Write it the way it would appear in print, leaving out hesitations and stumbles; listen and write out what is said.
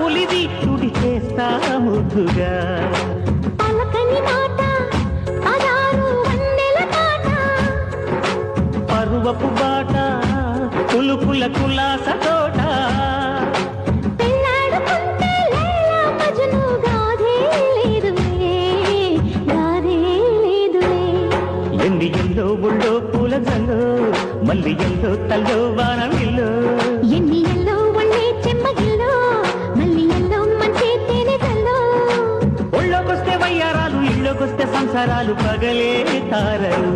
ఉలిది తుడి చేస్తా ముద్దుగా పలకని మాట పదారు వన్నెల పాట పరువపు బాట కులుకుల కులాస తోట పెళ్ళాడుకుంటే లైలా మజ్ను గాథే లేదులే గాథే లేదులే ఎన్ని ఎల్లో ఉళ్ళో పూల జల్లో మల్లి ఎల్లో తల్లో వానమిల్లో ఎన్ని ఎల్లో ఒళ్ళే చెమ్మగిల్లో మళ్ళీ ఎల్లో మంచి తేనె జల్లో ఒళ్ళోకొస్తే వయ్యారాలు ఇళ్ళోకొస్తే సంసారాలు పగలే తారలు